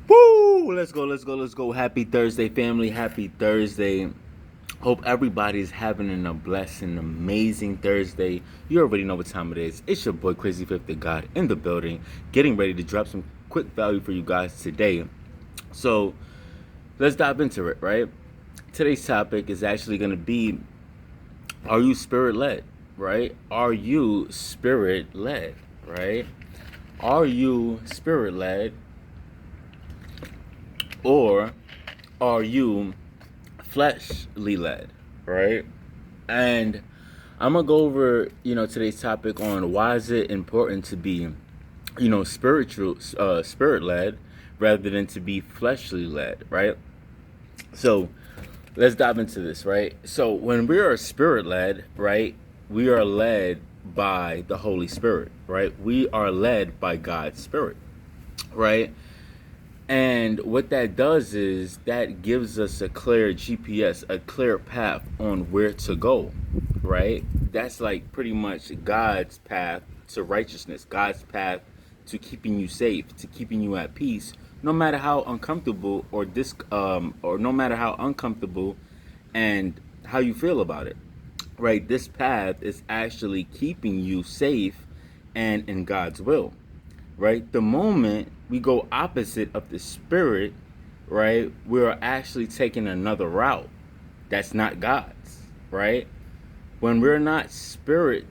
Woo! Let's go. Happy Thursday, family. Happy Thursday. Hope everybody's having a blessed and amazing Thursday. You already know what time it is. It's your boy Crazy Fifth of God in the building, getting ready to drop some quick value for you guys today. So let's dive into it, right? Today's topic is actually going to be: are you spirit led? Right? Are you spirit led? Right? Are you spirit led? Or are you fleshly led, right? And I'm gonna go over, today's topic on why is it important to be, spirit led rather than to be fleshly led, right? So let's dive into this, right? So when we are spirit led, right, we are led by the Holy Spirit, right? We are led by God's Spirit, right? And what that does is that gives us a clear GPS, a clear path on where to go, right? That's like pretty much God's path to righteousness, God's path to keeping you safe, to keeping you at peace, no matter how uncomfortable or no matter how uncomfortable and how you feel about it, right? This path is actually keeping you safe and in God's will, right? The moment we go opposite of the spirit, right, we're actually taking another route that's not God's, right? When we're not spirit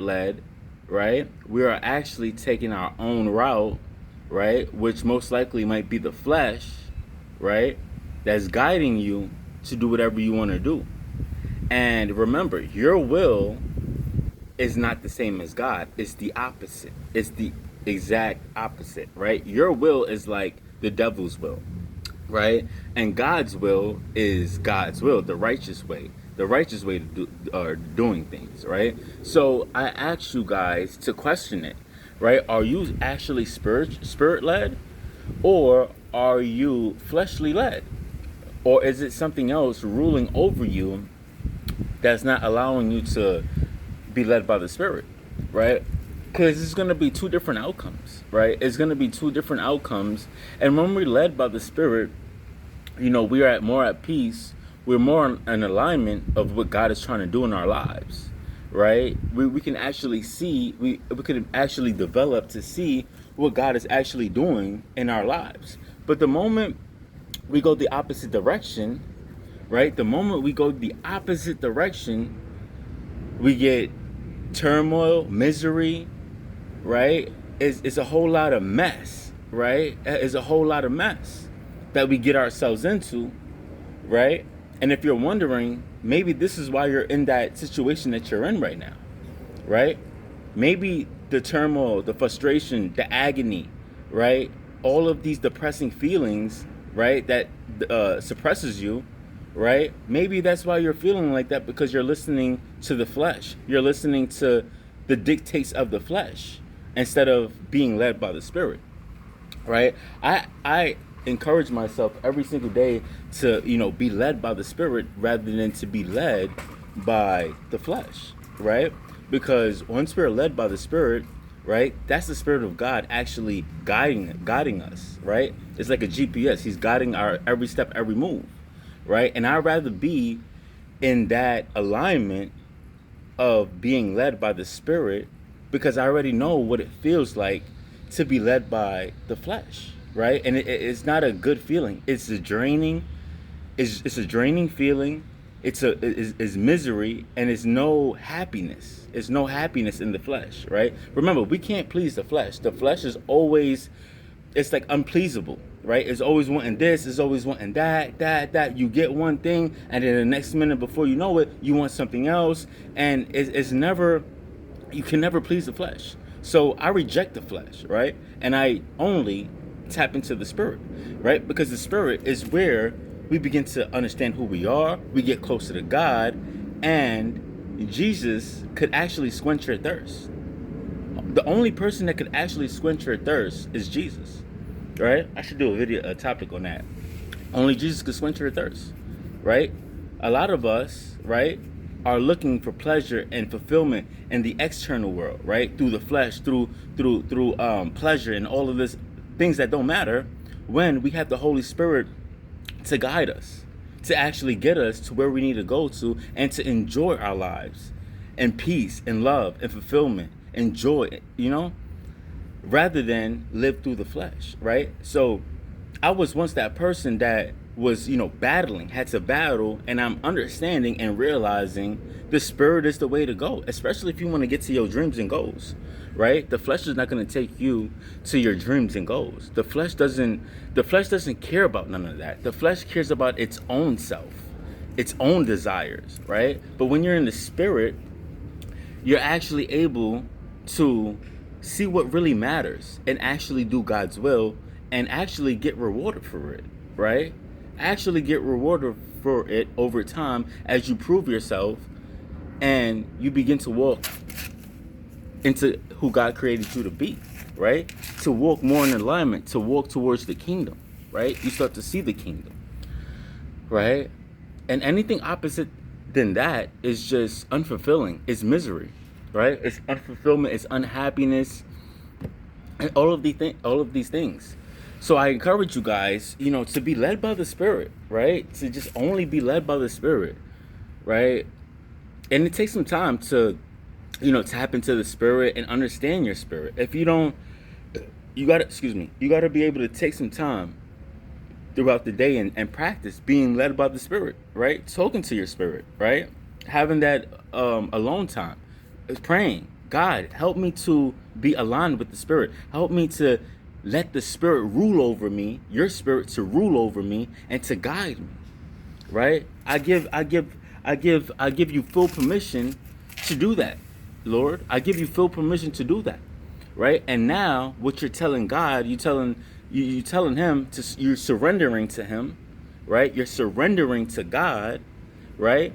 led, right, we are actually taking our own route, right, which most likely might be the flesh, right, that's guiding you to do whatever you want to do. And remember, your will is not the same as God. It's the opposite. It's the exact opposite, right? Your will is like the devil's will, right? And God's will is God's will, the righteous way to doing things, right? So I ask you guys to question it, right? Are you actually spirit led, or are you fleshly led, or is it something else ruling over you that's not allowing you to be led by the Spirit, right? Because it's going to be two different outcomes, right? It's going to be two different outcomes. And when we're led by the Spirit, we are more at peace. We're more in alignment of what God is trying to do in our lives, right? We can actually see, we can actually develop to see what God is actually doing in our lives. But the moment we go the opposite direction, right? The moment we go the opposite direction, we get turmoil, misery, right? It's a whole lot of mess, right? It's a whole lot of mess that we get ourselves into, right? And if you're wondering, maybe this is why you're in that situation that you're in right now, right? Maybe the turmoil, the frustration, the agony, right? All of these depressing feelings, right, that suppresses you, right? Maybe that's why you're feeling like that, because you're listening to the flesh. You're listening to the dictates of the flesh instead of being led by the Spirit, right? I encourage myself every single day to, be led by the Spirit rather than to be led by the flesh, right? Because once we're led by the Spirit, right, that's the Spirit of God actually guiding us, right? It's like a GPS. He's guiding our every step, every move, right? And I'd rather be in that alignment of being led by the Spirit, because I already know what it feels like to be led by the flesh, right? And it's not a good feeling. It's a draining feeling. It's misery, and it's no happiness. It's no happiness in the flesh, right? Remember, we can't please the flesh. The flesh is always, it's like unpleasable, right? It's always wanting this, it's always wanting that. You get one thing, and then the next minute before you know it, you want something else, and it's never, you can never please the flesh. So I reject the flesh, right? And I only tap into the Spirit, right? Because the Spirit is where we begin to understand who we are, we get closer to God, and Jesus could actually quench your thirst. The only person that could actually quench your thirst is Jesus, right? I should do a topic on that. Only Jesus could quench your thirst, right? A lot of us, right, are looking for pleasure and fulfillment in the external world, right? Through the flesh, through pleasure and all of this things that don't matter, when we have the Holy Spirit to guide us, to actually get us to where we need to go to, and to enjoy our lives in peace and love and fulfillment and joy, rather than live through the flesh, right? So I was once that person that was, battling, had to battle, and I'm understanding and realizing the spirit is the way to go, especially if you want to get to your dreams and goals, right? The flesh is not going to take you to your dreams and goals. The flesh doesn't care about none of that. The flesh cares about its own self, its own desires, right? But when you're in the spirit, you're actually able to see what really matters and actually do God's will and actually get rewarded for it, right? Actually get rewarded for it over time as you prove yourself and you begin to walk into who God created you to be, right? To walk more in alignment, to walk towards the kingdom, right? You start to see the kingdom, right? And anything opposite than that is just unfulfilling. It's misery, right? It's unfulfillment, it's unhappiness, and all of these things. So I encourage you guys, to be led by the Spirit, right? To just only be led by the Spirit, right? And it takes some time to, tap into the Spirit and understand your spirit. If you don't, you gotta be able to take some time throughout the day and practice being led by the Spirit, right? Talking to your spirit, right? Having that alone time, praying, God, help me to be aligned with the Spirit. Help me to let the Spirit rule over me, your Spirit to rule over me and to guide me, right? I give you full permission to do that, Lord. I give you full permission to do that, right? And now, what you're telling God, you're telling Him you're surrendering to Him, right? You're surrendering to God, right?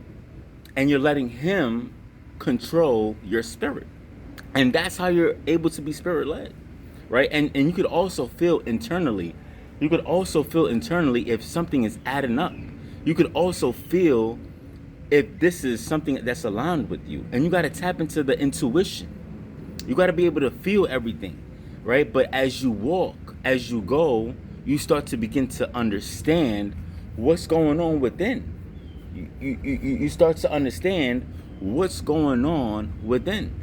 And you're letting Him control your spirit, and that's how you're able to be spirit led, right? And you could also feel internally. You could also feel internally if something is adding up. You could also feel if this is something that's aligned with you. And you got to tap into the intuition. You got to be able to feel everything, right? But as you walk, as you go, you start to begin to understand what's going on within. You start to understand what's going on within,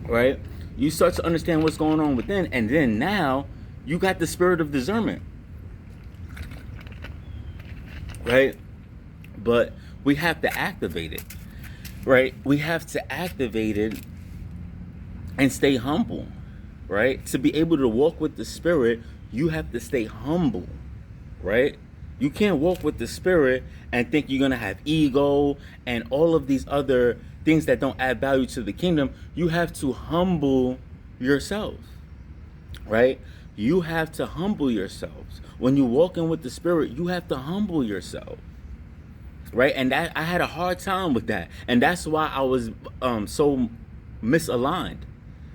right? You start to understand what's going on within, and then now you got the spirit of discernment, right? But we have to activate it, right? We have to activate it and stay humble, right? To be able to walk with the Spirit, you have to stay humble, right? You can't walk with the Spirit and think you're going to have ego and all of these other things that don't add value to the kingdom. You have to humble yourself, right? You have to humble yourselves. When you're walking with the Spirit, you have to humble yourself, right? And that I had a hard time with that. And that's why I was so misaligned,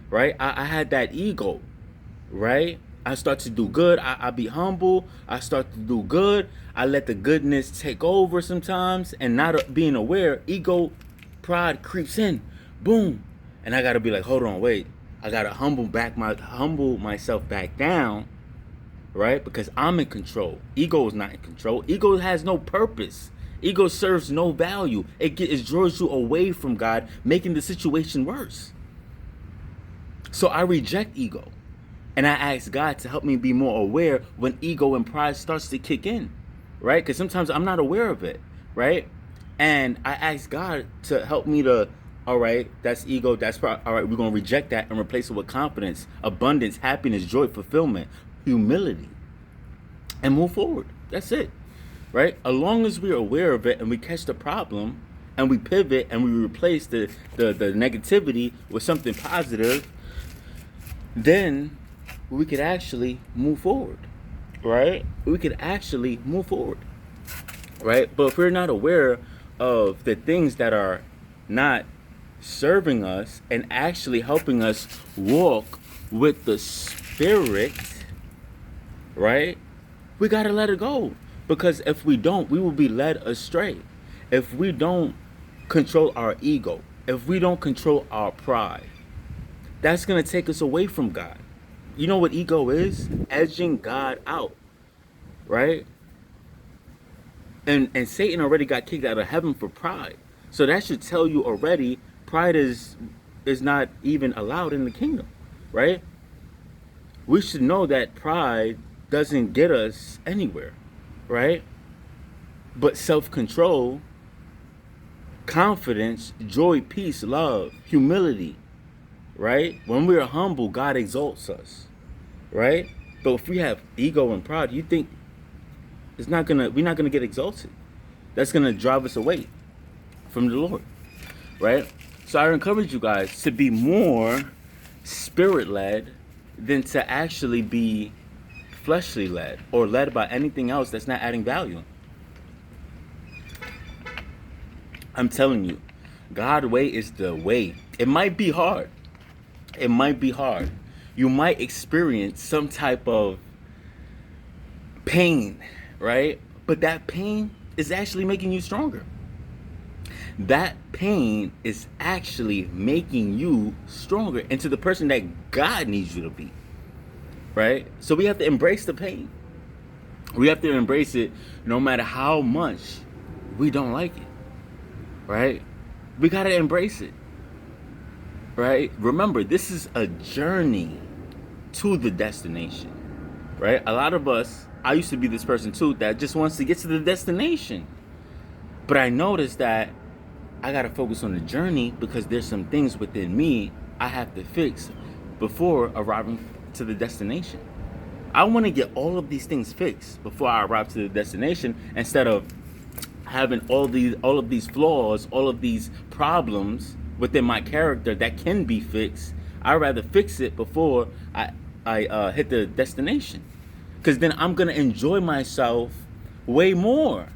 right? I had that ego, right? I start to do good. I be humble. I start to do good. I let the goodness take over sometimes, and not being aware, ego, pride creeps in. Boom. And I got to be like, hold on, wait. I got to humble myself back down, right? Because I'm in control. Ego is not in control. Ego has no purpose. Ego serves no value. It draws you away from God, making the situation worse. So I reject ego. And I ask God to help me be more aware when ego and pride starts to kick in, right? Because sometimes I'm not aware of it, right? And I ask God to help me to, all right, that's ego, that's pride. All right, we're going to reject that and replace it with confidence, abundance, happiness, joy, fulfillment, humility, and move forward. That's it, right? As long as we're aware of it and we catch the problem and we pivot and we replace the negativity with something positive, then we could actually move forward, right? We could actually move forward, right? But if we're not aware of the things that are not serving us and actually helping us walk with the Spirit, right? We got to let it go. Because if we don't, we will be led astray. If we don't control our ego, if we don't control our pride, that's going to take us away from God. You know what ego is? Edging God out. right? And Satan already got kicked out of heaven for pride. So that should tell you already pride is not even allowed in the kingdom, right? We should know that pride doesn't get us anywhere, right? But self-control, confidence, joy, peace, love, humility, right? When we are humble, God exalts us, right? But if we have ego and pride, you think we're not gonna get exalted. That's gonna drive us away from the Lord, right? So I encourage you guys to be more spirit led than to actually be fleshly led or led by anything else that's not adding value. I'm telling you, God's way is the way. It might be hard. It might be hard. You might experience some type of pain, right? But that pain is actually making you stronger. That pain is actually making you stronger into the person that God needs you to be, right? So we have to embrace the pain. We have to embrace it no matter how much we don't like it, right? We got to embrace it, right? Remember, this is a journey to the destination, right? A lot of us, I used to be this person too, that just wants to get to the destination. But I noticed that I got to focus on the journey because there's some things within me I have to fix before arriving to the destination. I want to get all of these things fixed before I arrive to the destination instead of having all of these flaws, all of these problems within my character that can be fixed. I'd rather fix it before I hit the destination, because then I'm gonna enjoy myself way more.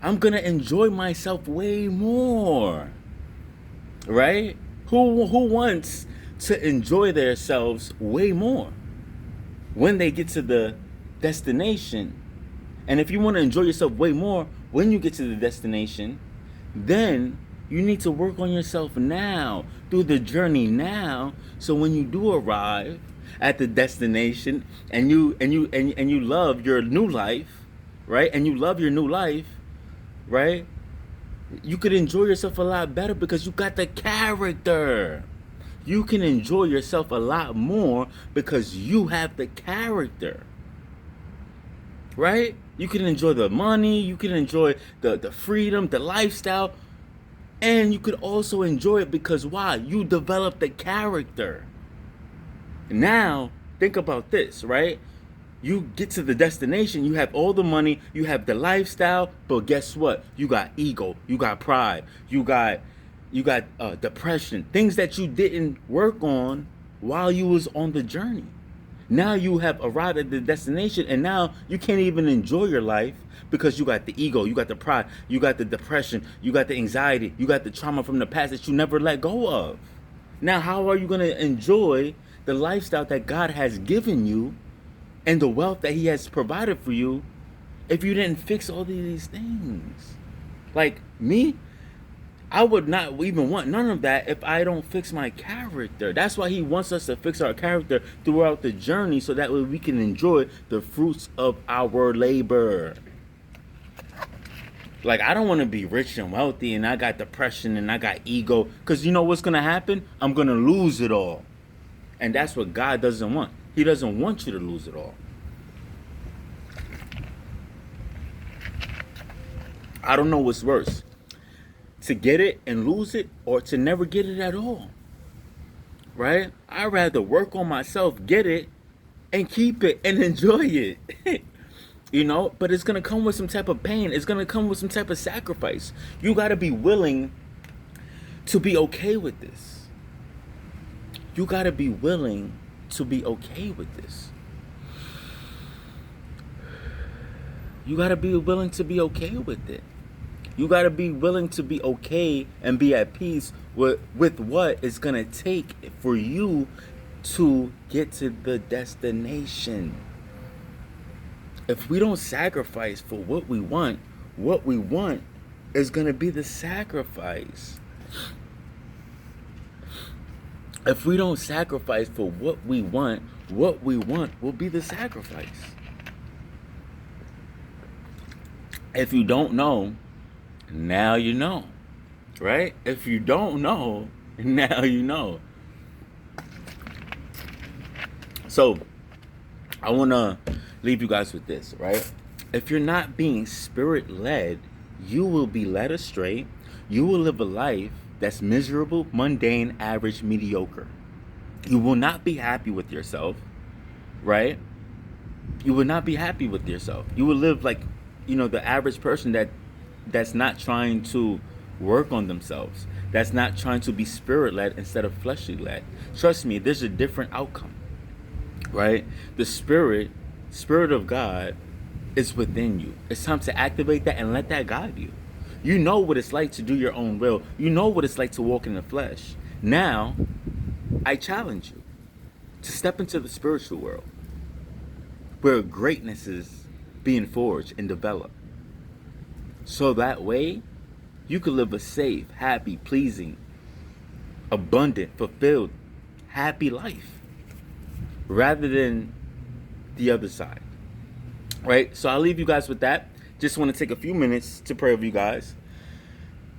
I'm gonna enjoy myself way more, right? Who wants to enjoy themselves way more when they get to the destination? And if you want to enjoy yourself way more when you get to the destination, then you need to work on yourself now, through the journey now, so when you do arrive at the destination and you love your new life, right? And you love your new life, right? You could enjoy yourself a lot better because you got the character. You can enjoy yourself a lot more because you have the character, right? You can enjoy the money, you can enjoy the freedom, the lifestyle, and you could also enjoy it because why? You develop the character. Now, think about this, right? You get to the destination, you have all the money, you have the lifestyle, but guess what? You got ego, you got pride, you got depression, things that you didn't work on while you was on the journey. Now you have arrived at the destination, and now you can't even enjoy your life because you got the ego, you got the pride, you got the depression, you got the anxiety, you got the trauma from the past that you never let go of. Now, how are you going to enjoy the lifestyle that God has given you and the wealth that He has provided for you if you didn't fix all of these things? Like me, I would not even want none of that if I don't fix my character. That's why He wants us to fix our character throughout the journey, so that way we can enjoy the fruits of our labor. Like, I don't want to be rich and wealthy and I got depression and I got ego, because you know what's going to happen? I'm going to lose it all. And that's what God doesn't want. He doesn't want you to lose it all. I don't know what's worse, to get it and lose it, or to never get it at all, right? I'd rather work on myself, get it, and keep it and enjoy it. You know, but it's going to come with some type of pain. It's going to come with some type of sacrifice. You got to be willing to be okay with this. You got to be willing to be okay with this. You got to be willing to be okay with it. You got to be willing to be okay and be at peace with what it's going to take for you to get to the destination. If we don't sacrifice for what we want is going to be the sacrifice. If we don't sacrifice for what we want will be the sacrifice. If you don't know, now you know, right? If you don't know, now you know. So I want to leave you guys with this, right? If you're not being spirit led, you will be led astray. You will live a life that's miserable, mundane, average, mediocre. You will not be happy with yourself, right? You will not be happy with yourself. You will live like, the average person that's not trying to work on themselves. That's not trying to be spirit led instead of fleshly led. Trust me, there's a different outcome, right? The spirit of God is within you. It's time to activate that and let that guide you. You know what it's like to do your own will. You know what it's like to walk in the flesh. Now, I challenge you to step into the spiritual world where greatness is being forged and developed. So that way, you can live a safe, happy, pleasing, abundant, fulfilled, happy life rather than the other side. Right? So I'll leave you guys with that. Just want to take a few minutes to pray with you guys.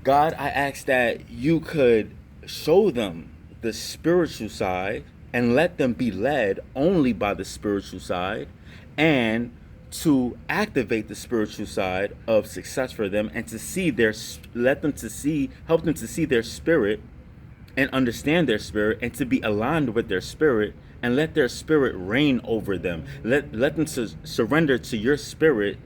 God, I ask that you could show them the spiritual side and let them be led only by the spiritual side, and to activate the spiritual side of success for them, and to see help them to see their spirit and understand their spirit, and to be aligned with their spirit, and let their spirit reign over them. Let them surrender to your spirit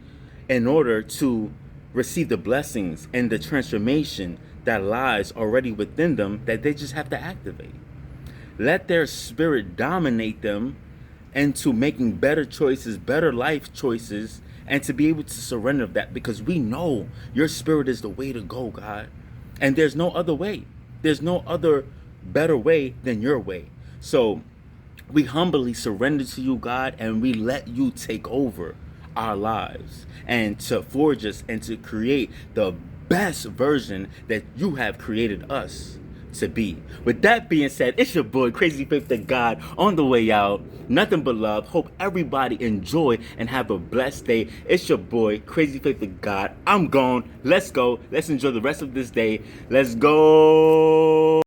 in order to receive the blessings and the transformation that lies already within them, that they just have to activate. Let their spirit dominate them into making better choices, better life choices, and to be able to surrender that, because we know your spirit is the way to go, God. And there's no other way. There's no other better way than your way. So we humbly surrender to you, God, and we let you take over our lives and to forge us and to create the best version that you have created us to be. With that being said, it's your boy Crazy Faith to God on the way out. Nothing but love. Hope everybody enjoy and have a blessed day. It's your boy Crazy Faith to God. I'm gone. Let's go. Let's enjoy the rest of this day. Let's go.